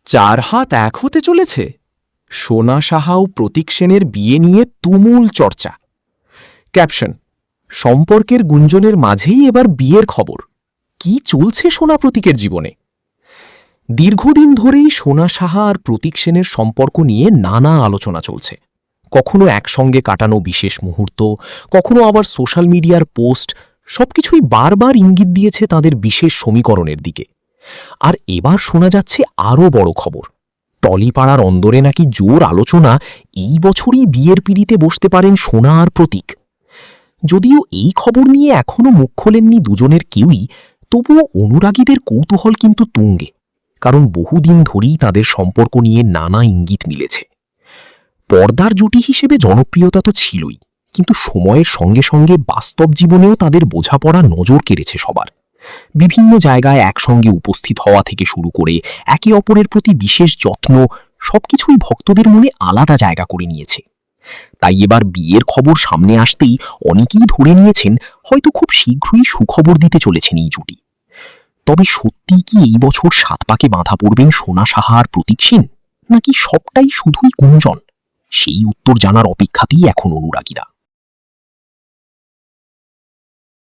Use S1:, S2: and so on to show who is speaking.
S1: চার হাত এক হতে চলেছে। সোনা সাহা ও প্রতীক সেনের বিয়ে নিয়ে তুমুল চর্চা। ক্যাপশন: সম্পর্কের গুঞ্জনের মাঝেই এবার বিয়ের খবর। কি চলছে সোনা প্রতীকের জীবনে? দীর্ঘদিন ধরেই সোনা সাহা আর প্রতীক সেনের সম্পর্ক নিয়ে নানা আলোচনা চলছে। কখনো একসঙ্গে কাটানো বিশেষ মুহূর্ত, কখনো আবার সোশ্যাল মিডিয়ার পোস্ট, সবকিছুই বারবার ইঙ্গিত দিয়েছে তাদের বিশেষ সমীকরণের দিকে। আর এবার শোনা যাচ্ছে আরও বড় খবর। টলিপাড়ার অন্দরে নাকি জোর আলোচনা এই বছরই বিয়ের পিঁড়িতে বসতে পারেন সোনা আর প্রতীক। যদিও এই খবর নিয়ে এখনও মুখ খোলেননি দুজনের কেউই, তবুও অনুরাগীদের কৌতূহল কিন্তু তুঙ্গে। কারণ বহুদিন ধরেই তাদের সম্পর্ক নিয়ে নানা ইঙ্গিত মিলেছে। পর্দার জুটি হিসেবে জনপ্রিয়তা তো ছিলই, কিন্তু সময়ের সঙ্গে সঙ্গে বাস্তব জীবনেও তাদের বোঝাপড়া নজর কেড়েছে সবার। বিভিন্ন জায়গায় একসঙ্গে উপস্থিত হওয়া থেকে শুরু করে একে অপরের প্রতি বিশেষ যত্ন, সবকিছুই ভক্তদের মনে আলাদা জায়গা করে নিয়েছে। তাই এবার বিয়ের খবর সামনে আসতেই অনেকেই ধরে নিয়েছেন হয়তো খুব শীঘ্রই সুখবর দিতে চলেছেন এই জুটি। তবে সত্যিই কি এই বছর ৭ পাকে বাঁধা পড়বেন সোনা সাহা আর প্রতীক সেন, নাকি সবটাই শুধুই গুঞ্জন? সেই উত্তর জানার অপেক্ষাতেই এখন অনুরাগীরা।